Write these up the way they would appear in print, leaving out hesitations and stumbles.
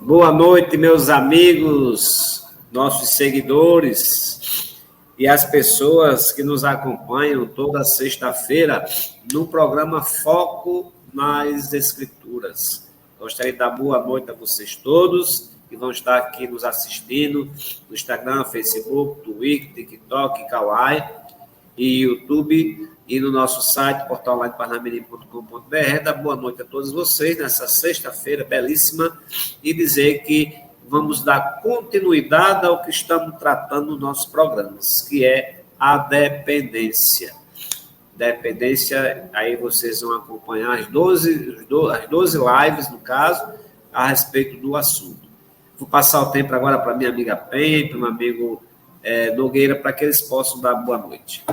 Boa noite, meus amigos, nossos seguidores e as pessoas que nos acompanham toda sexta-feira no programa Foco nas Escrituras. Gostaria de dar boa noite a vocês todos que vão estar aqui nos assistindo no Instagram, Facebook, Twitter, TikTok, Kawaii e YouTube e no nosso site, portalonlineparnamirim.com.br. Dar boa noite a todos vocês nessa sexta-feira belíssima e dizer que vamos dar continuidade ao que estamos tratando nos nossos programas, que é a dependência. Dependência, aí vocês vão acompanhar as 12 lives, no caso, a respeito do assunto. Vou passar o tempo agora para minha amiga Pen, para o meu amigo Nogueira, para que eles possam dar boa noite.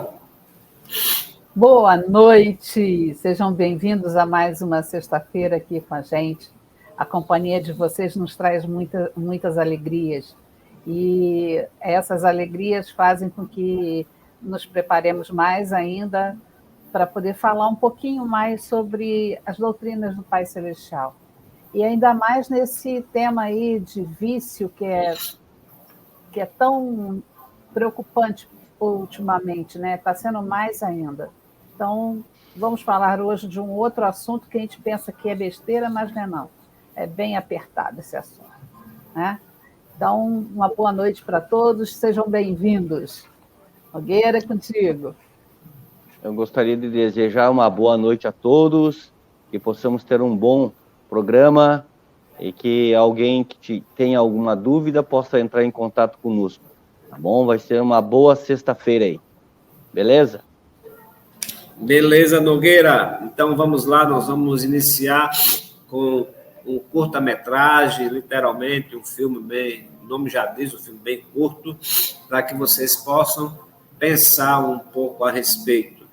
Boa noite, sejam bem-vindos a mais uma sexta-feira aqui com a gente. A companhia de vocês nos traz muitas alegrias e essas alegrias fazem com que nos preparemos mais ainda para poder falar um pouquinho mais sobre as doutrinas do Pai Celestial. E ainda mais nesse tema aí de vício que é tão preocupante ultimamente, né? Está sendo mais ainda. Então, vamos falar hoje de um outro assunto que a gente pensa que é besteira, mas não é não. É bem apertado esse assunto, né? Então, uma boa noite para todos, sejam bem-vindos. Nogueira, é contigo. Eu gostaria de desejar uma boa noite a todos, que possamos ter um bom programa e que alguém que tenha alguma dúvida possa entrar em contato conosco, tá bom? Vai ser uma boa sexta-feira aí, beleza? Beleza, Nogueira. Então vamos lá, nós vamos iniciar com um curta-metragem, literalmente, um filme bem, o nome já diz, um filme bem curto, para que vocês possam pensar um pouco a respeito.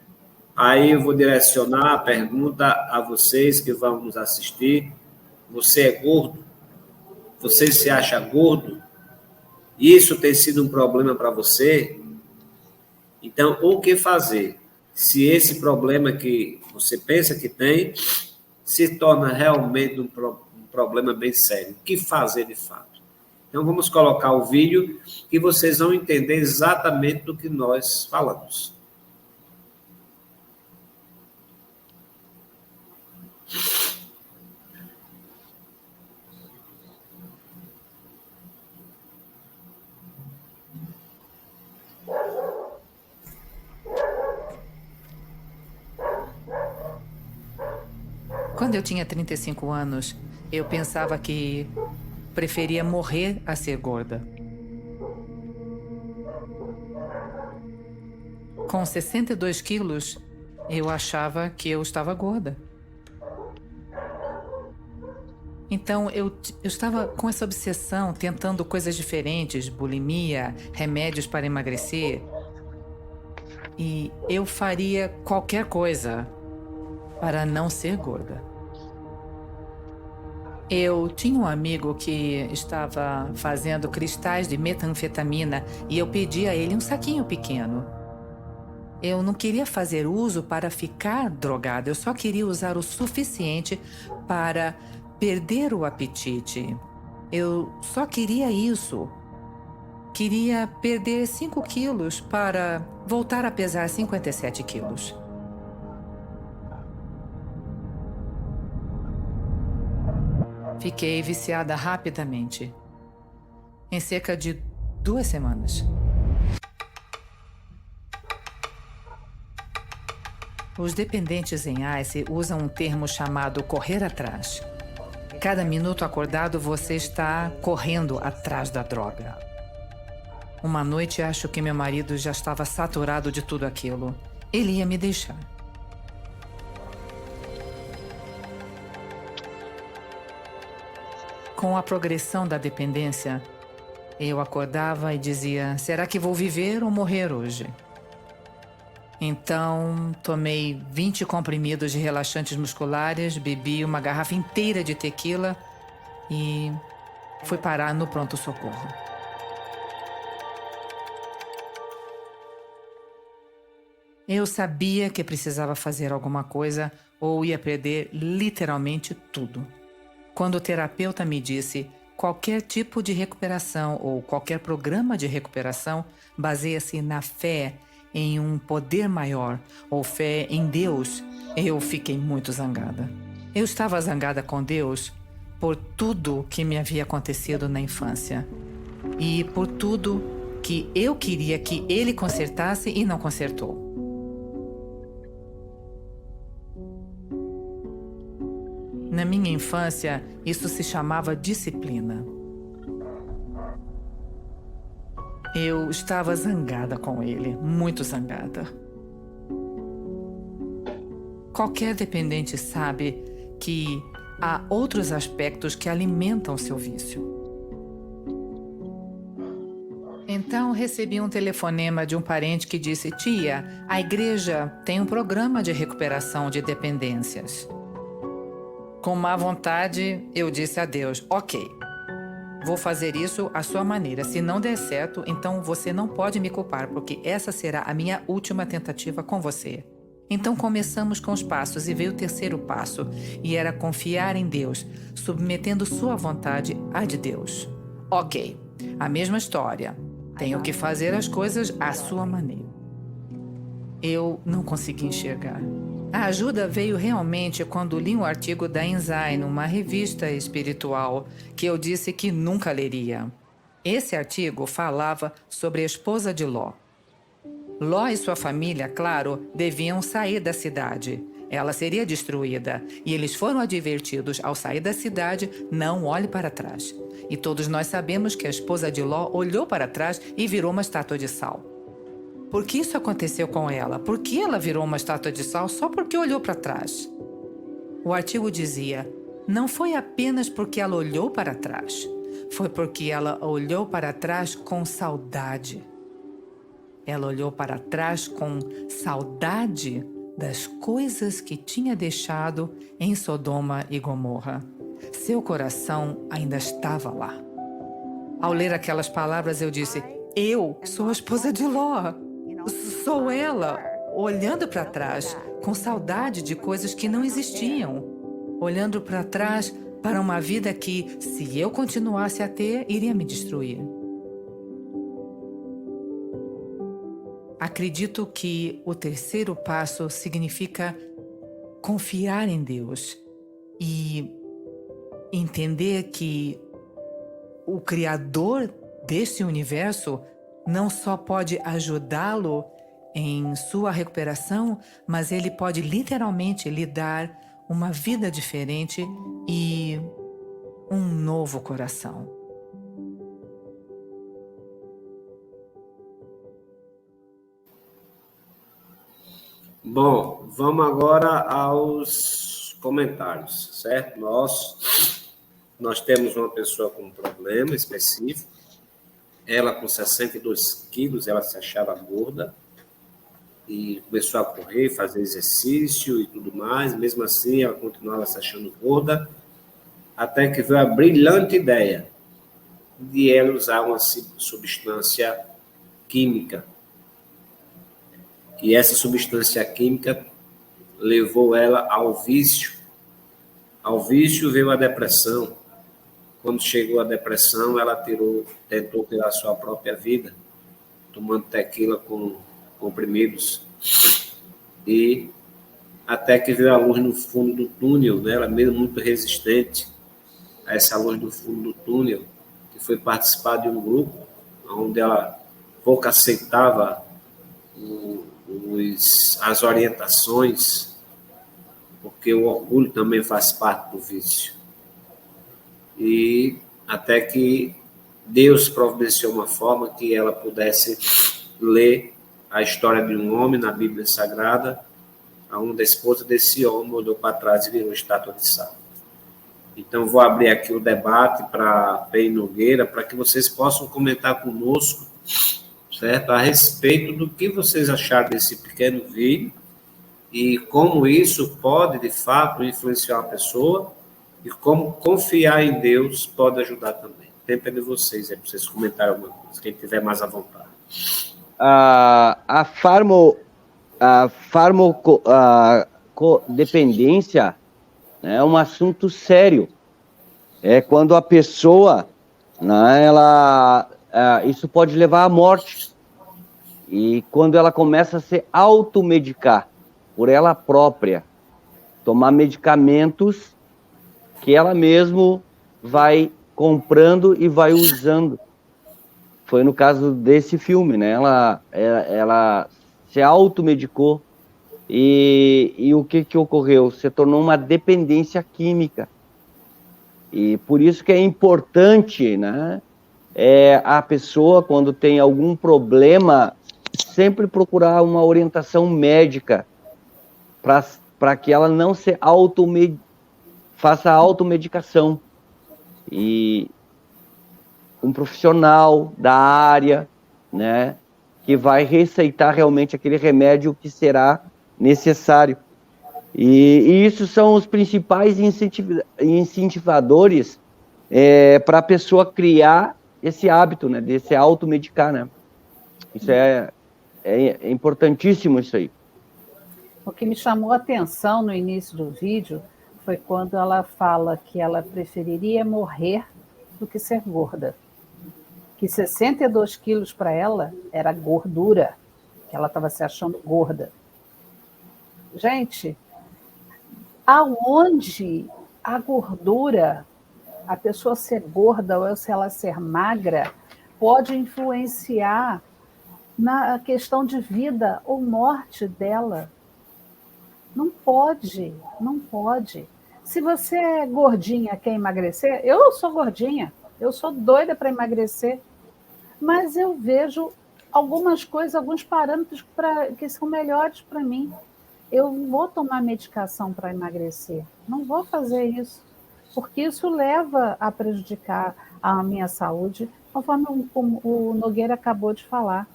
Aí eu vou direcionar a pergunta a vocês que vão nos assistir. Você é gordo? Você se acha gordo? Isso tem sido um problema para você? Então, o que fazer? Se esse problema que você pensa que tem se torna realmente um problema bem sério. O que fazer de fato? Então, vamos colocar o vídeo que vocês vão entender exatamente do que nós falamos. Quando eu tinha 35 anos, eu pensava que preferia morrer a ser gorda. Com 62 quilos, eu achava que eu estava gorda. Então, eu estava com essa obsessão, tentando coisas diferentes, bulimia, remédios para emagrecer. E eu faria qualquer coisa para não ser gorda. Eu tinha um amigo que estava fazendo cristais de metanfetamina e eu pedi a ele um saquinho pequeno. Eu não queria fazer uso para ficar drogada, eu só queria usar o suficiente para perder o apetite. Eu só queria isso. Queria perder 5 quilos para voltar a pesar 57 quilos. Fiquei viciada rapidamente. Em cerca de 2 semanas. Os dependentes em ICE usam um termo chamado correr atrás. Cada minuto acordado você está correndo atrás da droga. Uma noite acho que meu marido já estava saturado de tudo aquilo. Ele ia me deixar. Com a progressão da dependência, eu acordava e dizia, será que vou viver ou morrer hoje? Então, tomei 20 comprimidos de relaxantes musculares, bebi uma garrafa inteira de tequila e fui parar no pronto-socorro. Eu sabia que precisava fazer alguma coisa ou ia perder literalmente tudo. Quando o terapeuta me disse, qualquer tipo de recuperação ou qualquer programa de recuperação baseia-se na fé em um poder maior ou fé em Deus, eu fiquei muito zangada. Eu estava zangada com Deus por tudo que me havia acontecido na infância e por tudo que eu queria que Ele consertasse e não consertou. Na minha infância, isso se chamava disciplina. Eu estava zangada com ele, muito zangada. Qualquer dependente sabe que há outros aspectos que alimentam seu vício. Então, recebi um telefonema de um parente que disse: tia, a igreja tem um programa de recuperação de dependências. Com má vontade, eu disse a Deus: ok, vou fazer isso à sua maneira. Se não der certo, então você não pode me culpar, porque essa será a minha última tentativa com você. Então começamos com os passos e veio o terceiro passo, e era confiar em Deus, submetendo sua vontade à de Deus. Ok, a mesma história. Tenho que fazer as coisas à sua maneira. Eu não consegui enxergar. A ajuda veio realmente quando li um artigo da Insight numa revista espiritual que eu disse que nunca leria. Esse artigo falava sobre a esposa de Ló. Ló e sua família, claro, deviam sair da cidade. Ela seria destruída e eles foram advertidos ao sair da cidade: não olhe para trás. E todos nós sabemos que a esposa de Ló olhou para trás e virou uma estátua de sal. Por que isso aconteceu com ela? Por que ela virou uma estátua de sal só porque olhou para trás? O artigo dizia: não foi apenas porque ela olhou para trás, foi porque ela olhou para trás com saudade. Ela olhou para trás com saudade das coisas que tinha deixado em Sodoma e Gomorra. Seu coração ainda estava lá. Ao ler aquelas palavras, eu disse: eu sou a esposa de Ló. Sou ela, olhando para trás, com saudade de coisas que não existiam. Olhando para trás para uma vida que, se eu continuasse a ter, iria me destruir. Acredito que o terceiro passo significa confiar em Deus e entender que o Criador deste universo não só pode ajudá-lo em sua recuperação, mas ele pode literalmente lhe dar uma vida diferente e um novo coração. Bom, vamos agora aos comentários, certo? Nós temos uma pessoa com um problema específico. Ela, com 62 quilos, ela se achava gorda e começou a correr, fazer exercício e tudo mais. Mesmo assim, ela continuava se achando gorda, até que veio a brilhante ideia de ela usar uma substância química. E essa substância química levou ela ao vício. Ao vício veio a depressão. Quando chegou a depressão, ela tentou tirar sua própria vida, tomando tequila com comprimidos. E até que veio a luz no fundo do túnel, né? Ela mesmo muito resistente a essa luz do fundo do túnel, que foi participar de um grupo onde ela pouco aceitava as orientações, porque o orgulho também faz parte do vício. E até que Deus providenciou uma forma que ela pudesse ler a história de um homem na Bíblia Sagrada, onde a esposa desse homem olhou para trás e virou estátua de sal. Então, vou abrir aqui o debate para Pei Nogueira, para que vocês possam comentar conosco, certo? A respeito do que vocês acharam desse pequeno vídeo e como isso pode, de fato, influenciar a pessoa e como confiar em Deus pode ajudar também. O tempo é de vocês, para vocês comentarem alguma coisa, quem tiver mais à vontade. A farmacodependência é um assunto sério. é quando a pessoa, né, isso pode levar à morte. E quando ela começa a se automedicar por ela própria, tomar medicamentos que ela mesmo vai comprando e vai usando. Foi no caso desse filme, né? Ela se automedicou e o que ocorreu? Se tornou uma dependência química. E por isso que é importante, né? A pessoa, quando tem algum problema, sempre procurar uma orientação médica para que ela não se faça automedicação. E um profissional da área, né, que vai receitar realmente aquele remédio que será necessário. E isso são os principais incentivadores para a pessoa criar esse hábito, né, de se automedicar, né? Isso é importantíssimo isso aí. O que me chamou a atenção no início do vídeo foi quando ela fala que ela preferiria morrer do que ser gorda. Que 62 quilos para ela era gordura, que ela estava se achando gorda. Gente, aonde a gordura, a pessoa ser gorda ou se ela ser magra, pode influenciar na questão de vida ou morte dela? Não pode, não pode. Se você é gordinha, quer emagrecer, eu sou gordinha, eu sou doida para emagrecer, mas eu vejo algumas coisas, alguns parâmetros que são melhores para mim. Eu vou tomar medicação para emagrecer, não vou fazer isso, porque isso leva a prejudicar a minha saúde, conforme o Nogueira acabou de falar.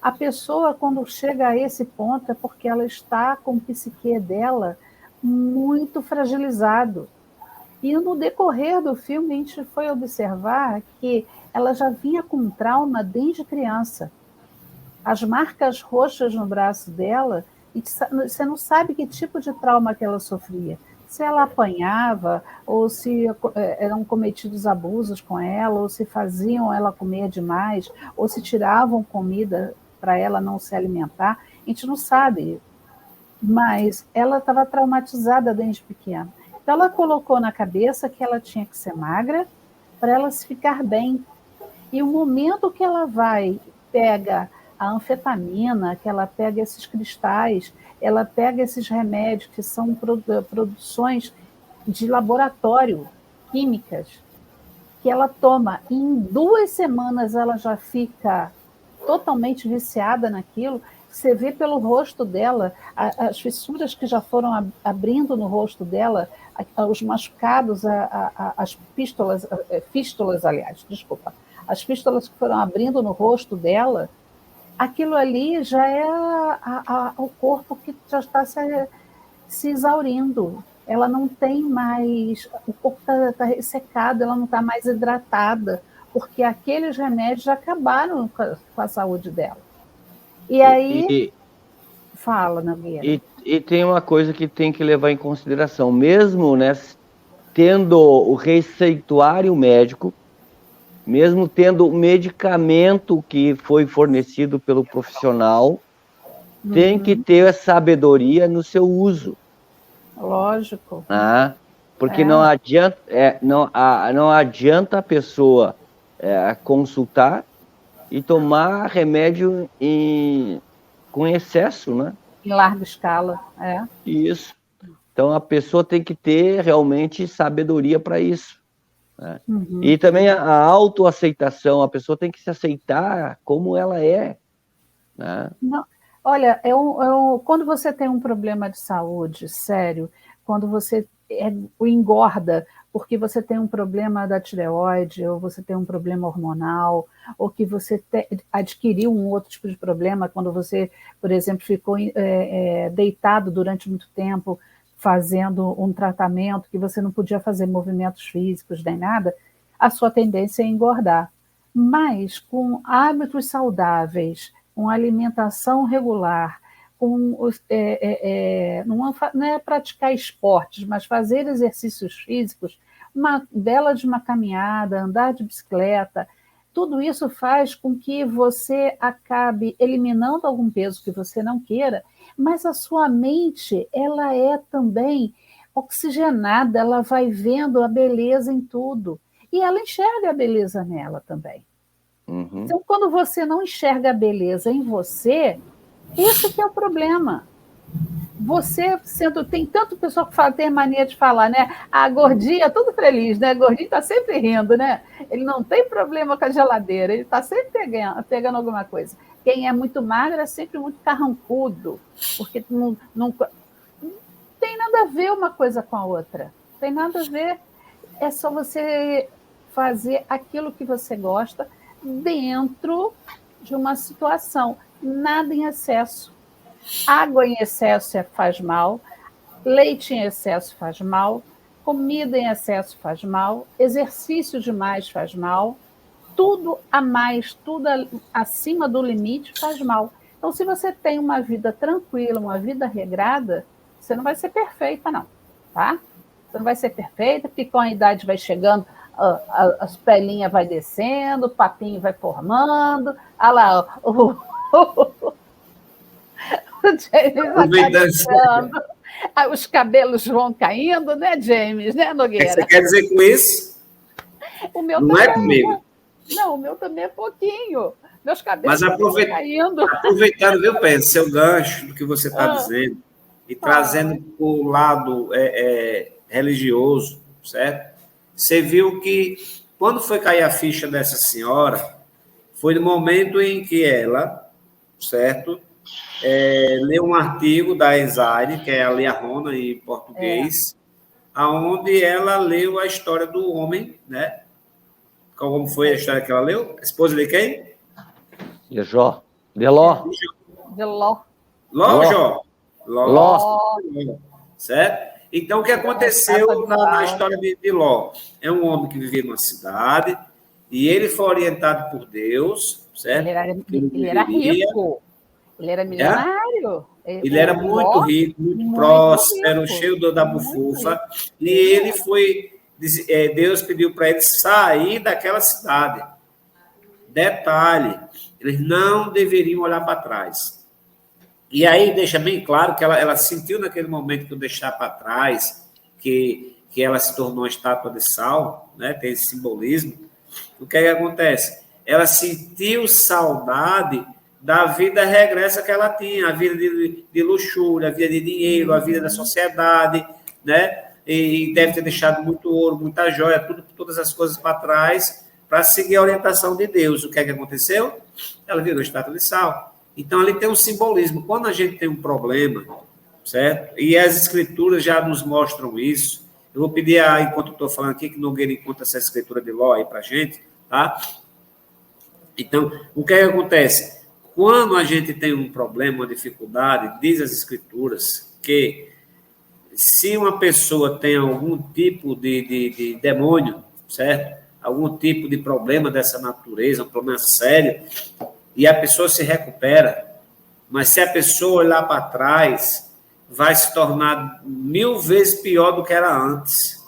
A pessoa, quando chega a esse ponto, é porque ela está com o psique dela muito fragilizado. E no decorrer do filme, a gente foi observar que ela já vinha com trauma desde criança. As marcas roxas no braço dela, e você não sabe que tipo de trauma que ela sofria. Se ela apanhava, ou se eram cometidos abusos com ela, ou se faziam ela comer demais, ou se tiravam comida para ela não se alimentar, a gente não sabe. Mas ela estava traumatizada desde pequena. Então ela colocou na cabeça que ela tinha que ser magra para ela se ficar bem. E o momento que ela pega a anfetamina, que ela pega esses cristais, ela pega esses remédios que são produções de laboratório, químicas, que ela toma, e em 2 semanas ela já fica totalmente viciada naquilo. Você vê pelo rosto dela, as fissuras que já foram abrindo no rosto dela, os machucados, as fístulas, aliás, desculpa, as fístulas que foram abrindo no rosto dela, aquilo ali já é o corpo que já está se exaurindo. Ela não tem mais, o corpo está ressecado, ela não está mais hidratada, porque aqueles remédios já acabaram com a saúde dela. E aí, fala, Nogueira. E tem uma coisa que tem que levar em consideração, mesmo, né, tendo o receituário médico, mesmo tendo o medicamento que foi fornecido pelo profissional, tem que ter sabedoria no seu uso. Lógico. Porque não adianta a pessoa consultar e tomar remédio com excesso, né? Em larga escala, Isso. Então, a pessoa tem que ter realmente sabedoria para isso. Né? E também a autoaceitação, a pessoa tem que se aceitar como ela é. Né? Não, olha, quando você tem um problema de saúde sério, quando você engorda porque você tem um problema da tireoide, ou você tem um problema hormonal, ou que você adquiriu um outro tipo de problema quando você, por exemplo, ficou deitado durante muito tempo fazendo um tratamento que você não podia fazer movimentos físicos nem nada, a sua tendência é engordar. Mas com hábitos saudáveis, com alimentação regular, não é praticar esportes, mas fazer exercícios físicos, uma bela de uma caminhada, andar de bicicleta, tudo isso faz com que você acabe eliminando algum peso que você não queira, mas a sua mente, ela é também oxigenada, ela vai vendo a beleza em tudo. E ela enxerga a beleza nela também. Uhum. Então, quando você não enxerga a beleza em você, isso que é o problema. Você sendo, tem tanto pessoa que fala, tem mania de falar, né? A gordinha, tudo feliz, né? Gordinho está sempre rindo, né? Ele não tem problema com a geladeira, ele está sempre pegando alguma coisa. Quem é muito magro é sempre muito carrancudo, porque não tem nada a ver uma coisa com a outra. Não tem nada a ver. É só você fazer aquilo que você gosta dentro de uma situação. Nada em excesso. Água em excesso faz mal, leite em excesso faz mal, comida em excesso faz mal, exercício demais faz mal, tudo a mais, tudo acima do limite faz mal. Então, se você tem uma vida tranquila, uma vida regrada, você não vai ser perfeita, não, tá? Você não vai ser perfeita, porque com a idade vai chegando, as pelinhas vai descendo, o papinho vai formando, olha lá, o James acabando, os cabelos vão caindo, né, James, né, Nogueira? O que você quer dizer com isso? O meu não também, é comigo. Não, o meu também é pouquinho. Meus cabelos Mas estão caindo. aproveitando, viu, Pedro, seu gancho do que você está dizendo, e trazendo para o lado religioso, certo? Você viu que, quando foi cair a ficha dessa senhora, foi no momento em que ela, certo, leu um artigo da Esaire, que é a Lia Rona em português, aonde ela leu a história do homem, né? Como foi a história que ela leu? A esposa de quem? De Jó. De Ló. De Ló. Ló. Certo? Então, o que aconteceu na história de Ló? É um homem que vivia numa cidade e ele foi orientado por Deus, certo? Ele era rico. Ele era milionário. Ele era muito rico, muito próspero, cheio da bufufa. E ele foi... Deus pediu para ele sair daquela cidade. Detalhe, eles não deveriam olhar para trás. E aí deixa bem claro que ela sentiu naquele momento que o deixar para trás, que ela se tornou uma estátua de sal, né? Tem esse simbolismo. O que é que acontece? Ela sentiu saudade da vida regressa que ela tinha, a vida de luxúria, a vida de dinheiro, a vida da sociedade, né? E deve ter deixado muito ouro, muita joia, todas as coisas para trás, para seguir a orientação de Deus. O que é que aconteceu? Ela virou estátua de sal. Então, ali tem um simbolismo. Quando a gente tem um problema, certo? E as escrituras já nos mostram isso. Eu vou pedir, enquanto eu estou falando aqui, que Nogueira encontre essa escritura de Ló aí para a gente, tá? Então, o que é que acontece? Quando a gente tem um problema, uma dificuldade, diz as escrituras que se uma pessoa tem algum tipo de demônio, certo? Algum tipo de problema dessa natureza, um problema sério, e a pessoa se recupera, mas se a pessoa olhar para trás, vai se tornar 1000 vezes pior do que era antes.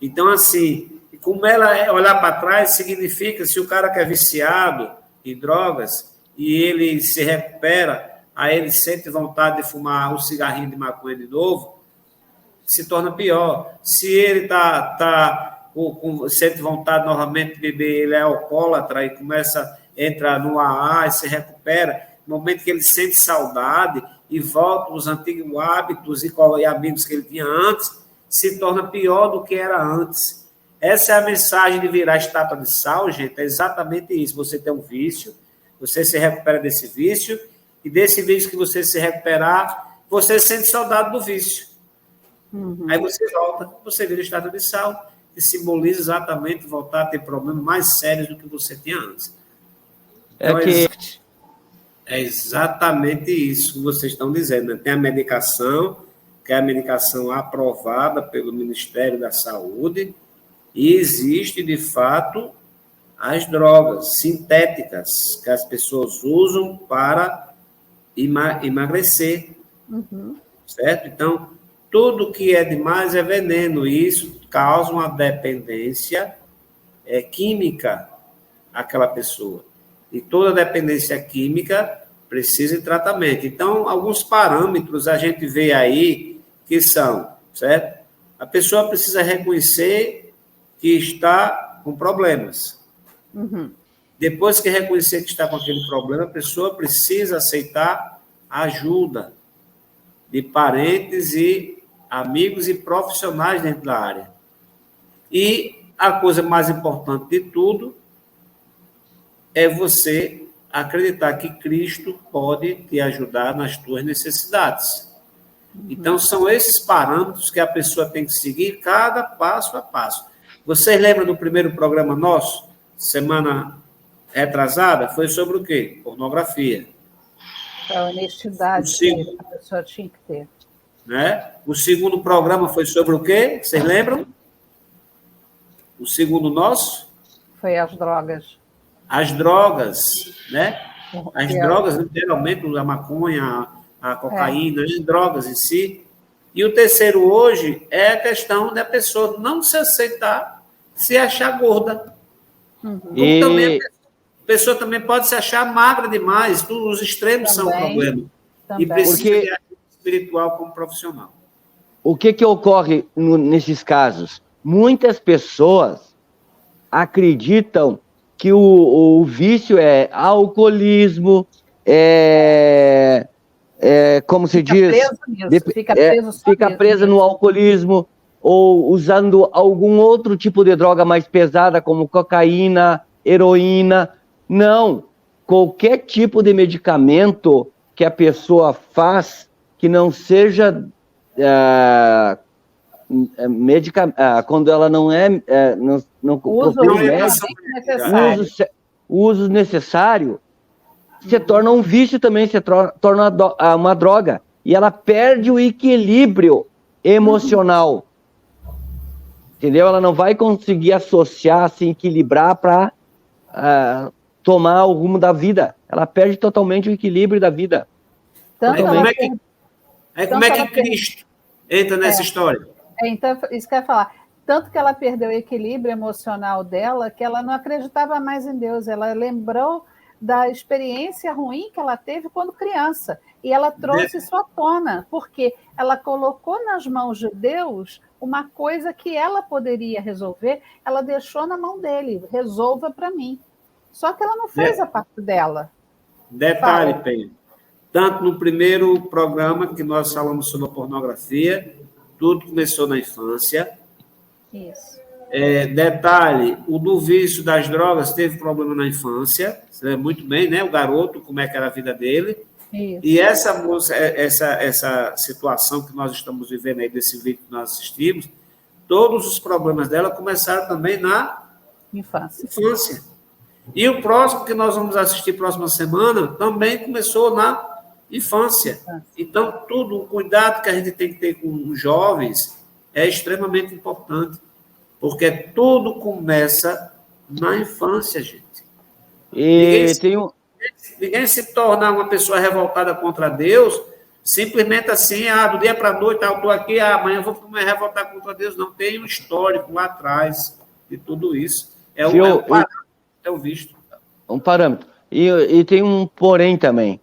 Então, assim, como ela olhar para trás, significa, se o cara que é viciado em drogas e ele se recupera, aí ele sente vontade de fumar um cigarrinho de maconha de novo, se torna pior. Se ele sente vontade novamente de beber, ele é alcoólatra e entra no AA e se recupera, no momento que ele sente saudade e volta aos antigos hábitos e amigos que ele tinha antes, se torna pior do que era antes. Essa é a mensagem de virar estátua de sal, gente, é exatamente isso. Você tem um vício, você se recupera desse vício, e desse vício que você se recuperar, você sente saudade do vício. Aí você volta, você vira estátua de sal, que simboliza exatamente voltar a ter problemas mais sérios do que você tinha antes. Então, é exatamente isso que vocês estão dizendo, né? Tem a medicação, que é a medicação aprovada pelo Ministério da Saúde, e existe, de fato, as drogas sintéticas que as pessoas usam para emagrecer, certo? Então, tudo que é demais é veneno, e isso causa uma dependência química àquela pessoa. E toda dependência química precisa de tratamento. Então, alguns parâmetros a gente vê aí que são, certo? A pessoa precisa reconhecer que está com problemas. Uhum. Depois que reconhecer que está com aquele problema, a pessoa precisa aceitar ajuda de parentes e amigos e profissionais dentro da área. E a coisa mais importante de tudo é você acreditar que Cristo pode te ajudar nas tuas necessidades. Então, são esses parâmetros que a pessoa tem que seguir cada passo a passo. Vocês lembram do primeiro programa nosso, semana retrasada? Foi sobre o quê? Pornografia. A honestidade que a pessoa tinha que ter. Né? O segundo programa foi sobre o quê? Vocês lembram? O segundo nosso? Foi as drogas. As drogas, né? As drogas, literalmente, a maconha, a cocaína, as drogas em si. E o terceiro hoje é a questão da pessoa não se aceitar, se achar gorda. Como também a pessoa também pode se achar magra demais. Os extremos são um problema. E precisa de ajuda espiritual como profissional. O que ocorre nesses casos? Muitas pessoas acreditam que o vício é alcoolismo, como se diz? Fica presa no alcoolismo, ou usando algum outro tipo de droga mais pesada, como cocaína, heroína. Não. Qualquer tipo de medicamento que a pessoa faz que não seja quando ela não é o uso necessário, se torna um vício também, se torna uma droga, e ela perde o equilíbrio emocional, entendeu? Ela não vai conseguir associar, se equilibrar para tomar o rumo da vida, ela perde totalmente o equilíbrio da vida. Como é que Cristo entra nessa história? Então, isso que eu ia falar. Tanto que ela perdeu o equilíbrio emocional dela, que ela não acreditava mais em Deus. Ela lembrou da experiência ruim que ela teve quando criança. E ela trouxe isso à tona, porque ela colocou nas mãos de Deus uma coisa que ela poderia resolver, ela deixou na mão dele. Resolva para mim. Só que ela não fez a parte dela. Detalhe, Pedro. Tanto no primeiro programa que nós falamos sobre a pornografia, tudo começou na infância. Isso. Detalhe, o do vício das drogas teve problema na infância, você lembra muito bem, né? O garoto, como é que era a vida dele. Isso. E essa moça, essa situação que nós estamos vivendo aí, desse vídeo que nós assistimos, todos os problemas dela começaram também na infância. E o próximo que nós vamos assistir próxima semana também começou na infância. Então, o cuidado que a gente tem que ter com os jovens é extremamente importante, porque tudo começa na infância, gente. Ninguém se torna uma pessoa revoltada contra Deus simplesmente assim, do dia para a noite, eu estou aqui, amanhã eu vou me revoltar contra Deus. Não, tem um histórico lá atrás de tudo isso. É o visto. Um parâmetro. E tem um porém também.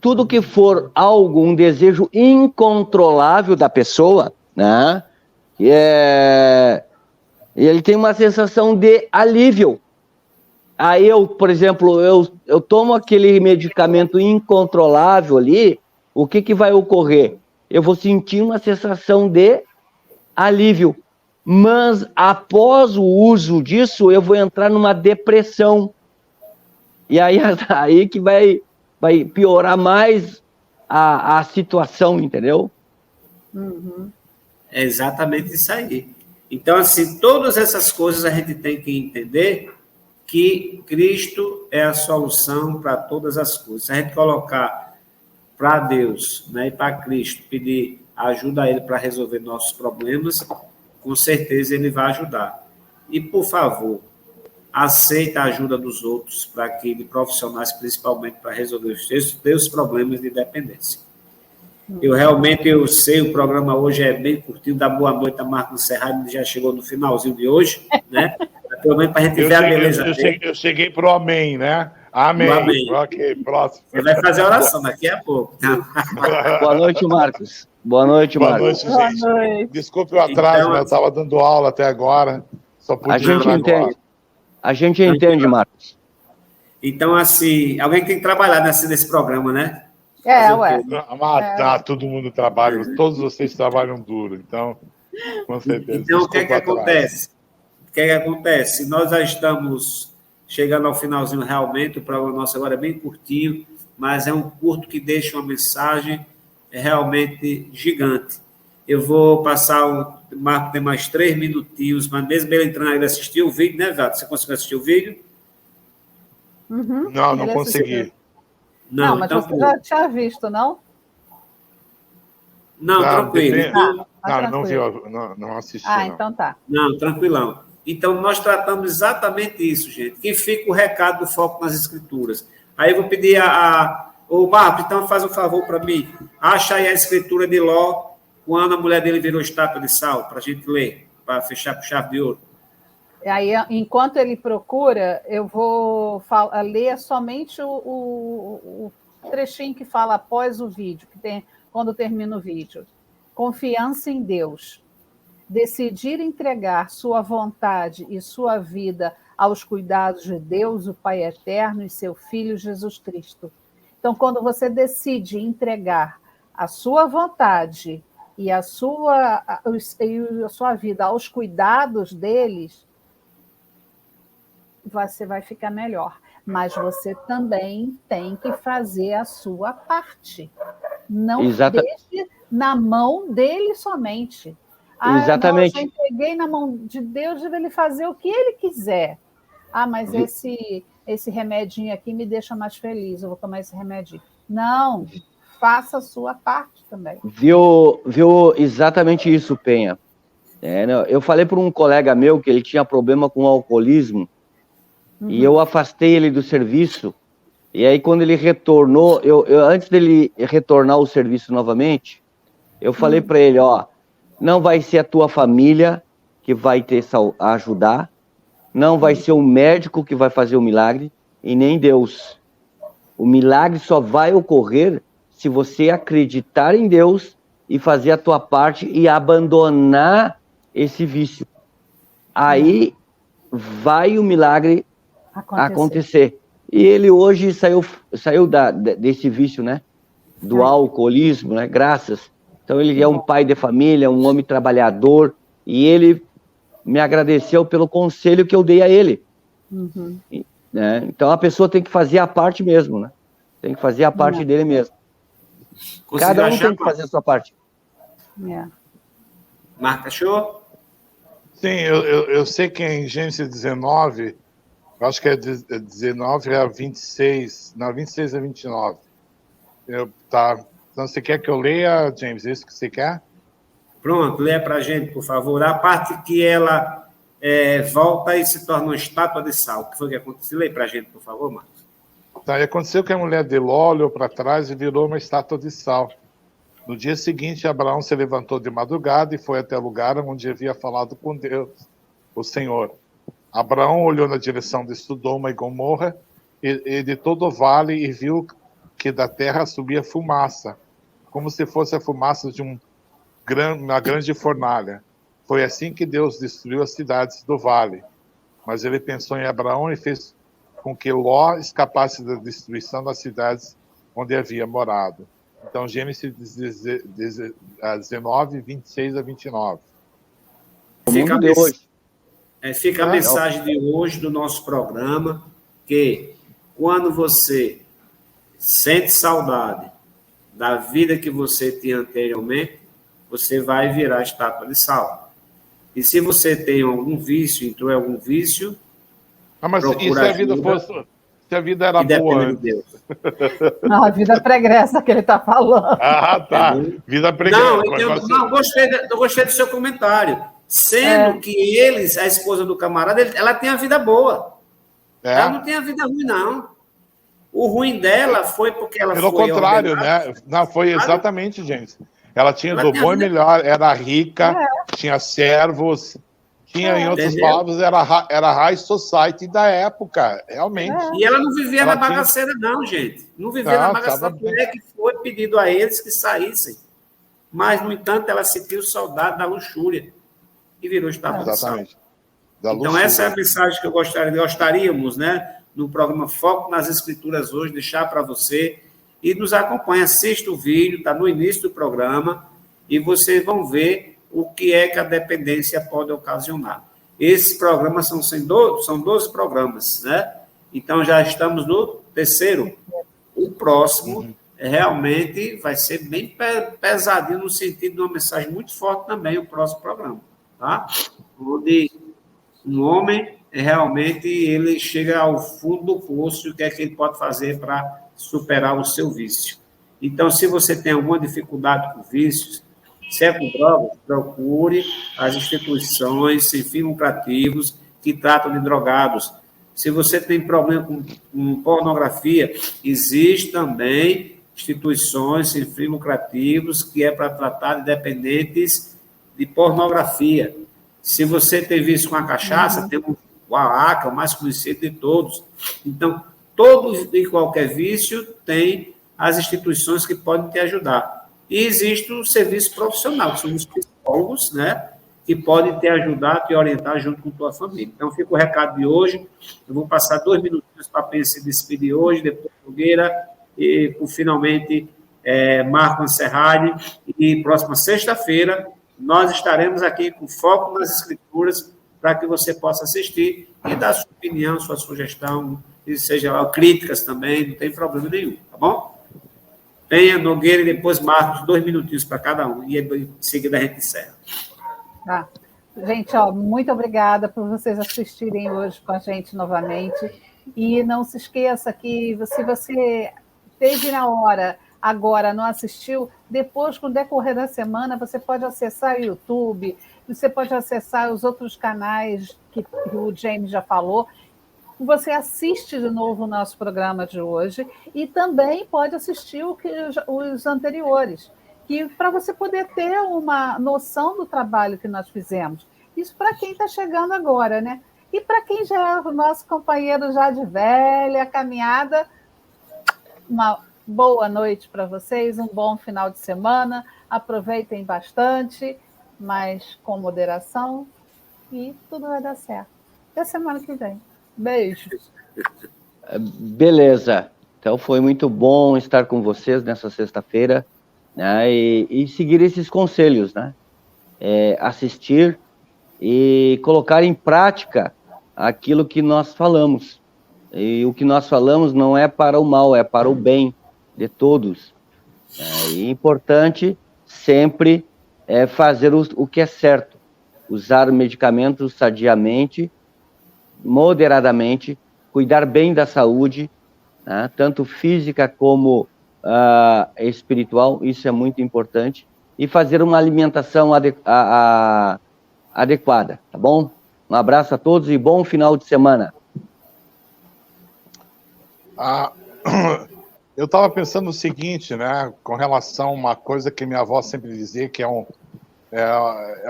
Tudo que for um desejo incontrolável da pessoa, né? Ele tem uma sensação de alívio. Aí por exemplo, eu tomo aquele medicamento incontrolável ali, o que vai ocorrer? Eu vou sentir uma sensação de alívio. Mas após o uso disso, eu vou entrar numa depressão. E aí que vai piorar mais a situação, entendeu? Uhum. É exatamente isso aí. Então, assim, todas essas coisas a gente tem que entender que Cristo é a solução para todas as coisas. Se a gente colocar para Deus, né, e para Cristo, pedir ajuda a Ele para resolver nossos problemas, com certeza Ele vai ajudar. E, por favor, aceita a ajuda dos outros, de profissionais, principalmente, para resolver os teus problemas de dependência. Eu sei, o programa hoje é bem curtinho, da boa noite a Marcos Serrado, já chegou no finalzinho de hoje, né? Pelo menos para a gente ver a beleza dele. Eu cheguei pro amém, né? Amém. Amém. Ok, próximo. Você vai fazer a oração daqui a pouco. Boa noite, Marcos. Boa noite, Marcos. Boa noite, gente. Desculpe o atraso, Então, mas eu estava dando aula até agora. Só pude A gente entende. agora. A gente entende, Marcos. Então, assim, alguém tem que trabalhar nesse programa, né? Ué. Tá, todo mundo trabalha, todos vocês trabalham duro, então, com certeza. Então, o que é que acontece? O que é que acontece? Nós já estamos chegando ao finalzinho realmente, o programa nosso agora é bem curtinho, mas é um curto que deixa uma mensagem realmente gigante. Eu vou passar, o Marco tem mais 3 minutinhos, mas mesmo ele entrando aí, assistir o vídeo, né, Vato? Você conseguiu assistir o vídeo? Uhum. Não consegui. Não, mas então, você já tinha visto, não? Não, tranquilo. Não vi, não assisti. Então tá. Não, tranquilão. Então, nós tratamos exatamente isso, gente. Que fica o recado do foco nas escrituras. Aí eu vou pedir o Marco, então faz um favor para mim. Acha aí a escritura de Ló, quando a mulher dele virou estátua de sal, para a gente ler, para fechar com chave de ouro. Aí, enquanto ele procura, eu vou ler somente o trechinho que fala após o vídeo, que tem quando termina o vídeo. Confiança em Deus. Decidir entregar sua vontade e sua vida aos cuidados de Deus, o Pai Eterno, e seu Filho Jesus Cristo. Então, quando você decide entregar a sua vontade e a sua vida aos cuidados deles, você vai ficar melhor. Mas você também tem que fazer a sua parte. Não deixe na mão dele somente. Exatamente. Não, eu entreguei na mão de Deus, deve ele fazer o que ele quiser. Mas esse remedinho aqui me deixa mais feliz, eu vou tomar esse remedinho. Não, faça a sua parte também. Viu exatamente isso, Penha. Eu falei para um colega meu que ele tinha problema com o alcoolismo, e eu afastei ele do serviço, e aí quando ele retornou, antes dele retornar ao serviço novamente, eu falei para ele, não vai ser a tua família que vai ajudar, não vai ser o médico que vai fazer o milagre, e nem Deus. O milagre só vai ocorrer se você acreditar em Deus e fazer a tua parte e abandonar esse vício. Aí vai o milagre acontecer. E ele hoje saiu desse vício, né? Do alcoolismo, né? Graças. Então ele é um pai de família, um homem trabalhador, e ele me agradeceu pelo conselho que eu dei a ele. Né? Então a pessoa tem que fazer a parte mesmo, né? Tem que fazer a parte dele mesmo. Cada um tem que fazer a sua parte. Marca, show? Sim, eu sei que em Gênesis 19, eu acho que é 19 a 26, não, 26 a 29. Então você quer que eu leia, James, isso que você quer? Pronto, leia para a gente, por favor. A parte que ela volta e se torna uma estátua de sal. O que foi que aconteceu? Leia para a gente, por favor, Marcos. Tá, e aconteceu que a mulher de Ló olhou para trás e virou uma estátua de sal. No dia seguinte, Abraão se levantou de madrugada e foi até o lugar onde havia falado com Deus, o Senhor. Abraão olhou na direção de Sodoma e Gomorra e de todo o vale e viu que da terra subia fumaça, como se fosse a fumaça de uma grande fornalha. Foi assim que Deus destruiu as cidades do vale. Mas ele pensou em Abraão e fez com que Ló escapasse da destruição das cidades onde havia morado. Então, Gênesis 19, 26 a 29. Fica a mensagem de hoje do nosso programa, que quando você sente saudade da vida que você tinha anteriormente, você vai virar estátua de sal. E se você tem algum vício, entrou em algum vício, mas e se a vida fosse... Se a vida era boa antes. De Deus. Não, a vida pregressa que ele está falando. Tá. Vida pregressa. Não, gostei do seu comentário. Sendo que a esposa do camarada, ela tem a vida boa. Ela não tem a vida ruim, não. O ruim dela foi porque ela Pelo foi contrário, ordenada, né? Não, foi exatamente, gente. Ela tinha ela do tinha bom e vida, melhor, era rica, tinha servos, tinha, em outras entendeu? palavras, era a high society da época, realmente. E ela não vivia na Ela tinha. bagaceira, não, gente. Não vivia na Não, bagaceira, estava tanto bem. é que foi pedido a eles que saíssem. Mas, no entanto, ela sentiu saudade da luxúria e virou estado de sal. Exatamente. Da Então, essa é a luxúria. mensagem que gostaríamos, né, no programa Foco nas Escrituras hoje, deixar para você. E nos acompanhe, assista o vídeo, está no início do programa, e vocês vão ver o que é que a dependência pode ocasionar. Esses programas são 12 programas, né? Então, já estamos no 3º. O próximo realmente vai ser bem pesadinho, no sentido de uma mensagem muito forte também, o próximo programa, tá? Onde um homem, realmente, ele chega ao fundo do poço e o que é que ele pode fazer para superar o seu vício. Então, se você tem alguma dificuldade com vícios, se é com drogas, procure as instituições sem fins lucrativos que tratam de drogados. Se você tem problema com pornografia, existe também instituições sem fins lucrativos que é para tratar de dependentes de pornografia. Se você tem vício com a cachaça, tem o AACA, o mais conhecido de todos. Então, todo e qualquer vício tem as instituições que podem te ajudar. E existe o serviço profissional, que são os psicólogos, né, que podem te ajudar, te orientar junto com a tua família. Então, fica o recado de hoje. Eu vou passar 2 minutinhos para a Penha se despedir hoje, depois Nogueira, e finalmente Marco Anserrade. E próxima sexta-feira, nós estaremos aqui com foco nas Escrituras, para que você possa assistir e dar sua opinião, sua sugestão, e seja lá, críticas também, não tem problema nenhum, tá bom? Penha, Nogueira e depois Marcos, 2 minutinhos para cada um, e em seguida a gente encerra. Tá. Gente, muito obrigada por vocês assistirem hoje com a gente novamente. E não se esqueça que se você teve na hora, agora não assistiu, depois, com o decorrer da semana, você pode acessar o YouTube, você pode acessar os outros canais que o James já falou. Você assiste de novo o nosso programa de hoje e também pode assistir os anteriores, para você poder ter uma noção do trabalho que nós fizemos. Isso para quem está chegando agora, né? E para quem já é o nosso companheiro já de velha caminhada, uma boa noite para vocês, um bom final de semana, aproveitem bastante, mas com moderação, e tudo vai dar certo. Até semana que vem. Beijos. Beleza. Então foi muito bom estar com vocês nessa sexta-feira, né? E seguir esses conselhos, né? Assistir e colocar em prática aquilo que nós falamos. E o que nós falamos não é para o mal, é para o bem de todos. E é importante sempre fazer o que é certo, usar medicamentos sadiamente, moderadamente, cuidar bem da saúde, né, tanto física como espiritual, isso é muito importante, e fazer uma alimentação adequada, tá bom? Um abraço a todos e bom final de semana. Eu estava pensando o seguinte, né, com relação a uma coisa que minha avó sempre dizia, que é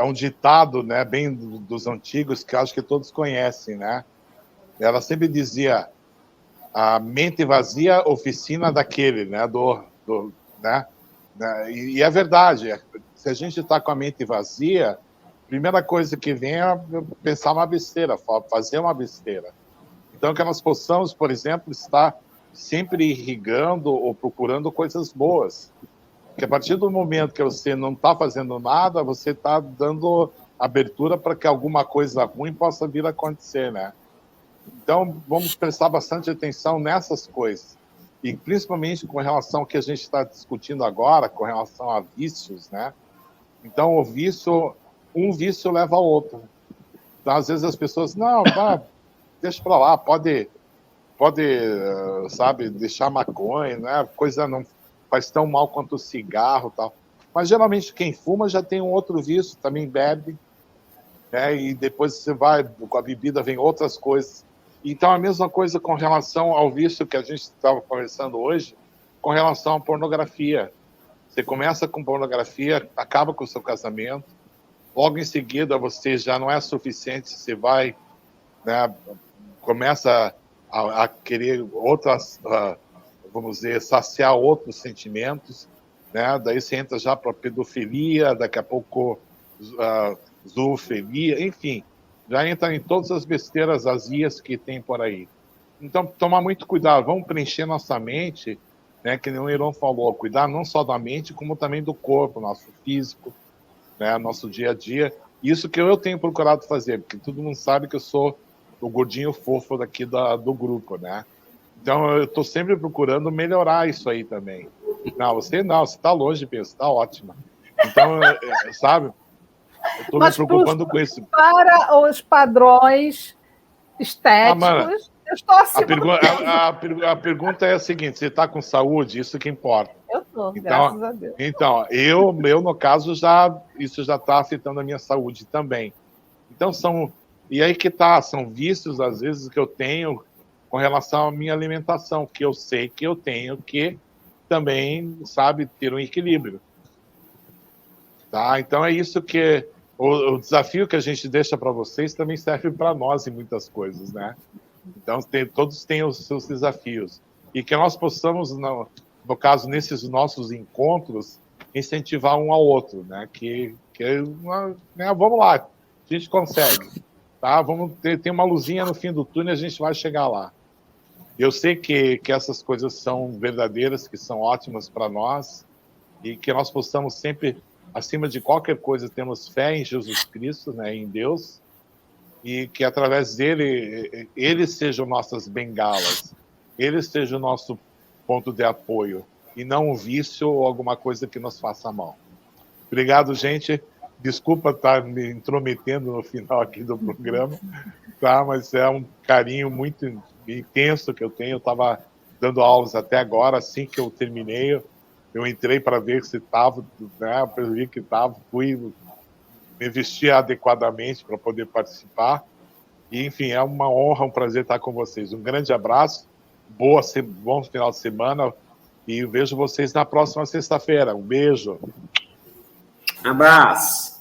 um ditado, né, bem dos antigos, que acho que todos conhecem, né? Ela sempre dizia: a mente vazia, oficina daquele, né? Né? E é verdade. Se a gente está com a mente vazia, a primeira coisa que vem é pensar uma besteira, fazer uma besteira. Então, que nós possamos, por exemplo, estar sempre irrigando ou procurando coisas boas. Porque a partir do momento que você não está fazendo nada, você está dando abertura para que alguma coisa ruim possa vir a acontecer, né? Então, vamos prestar bastante atenção nessas coisas. E principalmente com relação ao que a gente está discutindo agora, com relação a vícios, né? Então, um vício leva ao outro. Então, às vezes as pessoas, não, deixa para lá, pode, sabe, deixar maconha, né? Coisa não faz tão mal quanto o cigarro e tal. Mas, geralmente, quem fuma já tem um outro vício, também bebe, né? E depois você vai, com a bebida vem outras coisas. Então, a mesma coisa com relação ao vício que a gente estava conversando hoje, com relação à pornografia. Você começa com pornografia, acaba com o seu casamento, logo em seguida você já não é suficiente, você vai, né, começa a querer outras, vamos dizer, saciar outros sentimentos, né? Daí você entra já para pedofilia, daqui a pouco zoofilia, enfim, já entra em todas as besteiras azias que tem por aí. Então, tomar muito cuidado, vamos preencher nossa mente, né, que nem o Iron falou, cuidar não só da mente, como também do corpo, nosso físico, né, nosso dia a dia. Isso que eu tenho procurado fazer, porque todo mundo sabe que eu sou o gordinho fofo daqui do grupo, né? Então, eu estou sempre procurando melhorar isso aí também. Não, você está longe, Pedro, você está ótima. Então, sabe, eu estou me preocupando com isso. Para os padrões estéticos, eu estou acima a pergunta é a seguinte, você está com saúde? Isso que importa. Eu estou, então, graças a Deus. Então, eu no caso, isso já está afetando a minha saúde também. Então, e aí que tá, são vícios, às vezes, que eu tenho com relação à minha alimentação, que eu sei que eu tenho que também, sabe, ter um equilíbrio. Tá? Então, é isso que... O desafio que a gente deixa para vocês também serve para nós em muitas coisas, né? Então, todos têm os seus desafios. E que nós possamos, no caso, nesses nossos encontros, incentivar um ao outro, né? Né? Vamos lá, a gente consegue. Tá? Vamos ter uma luzinha no fim do túnel e a gente vai chegar lá. Eu sei que essas coisas são verdadeiras, que são ótimas para nós e que nós possamos sempre, acima de qualquer coisa, termos fé em Jesus Cristo, né, em Deus, e que através dele, ele seja nossas bengalas, ele seja o nosso ponto de apoio e não um vício ou alguma coisa que nos faça mal. Obrigado, gente. Desculpa estar me intrometendo no final aqui do programa, tá? Mas é um carinho muito intenso que eu tenho. Eu estava dando aulas até agora, assim que eu terminei, eu entrei para ver se estava, né? Eu vi que estava, fui me vestir adequadamente para poder participar. E, enfim, é uma honra, um prazer estar com vocês. Um grande abraço, bom final de semana e vejo vocês na próxima sexta-feira. Um beijo. Abraço.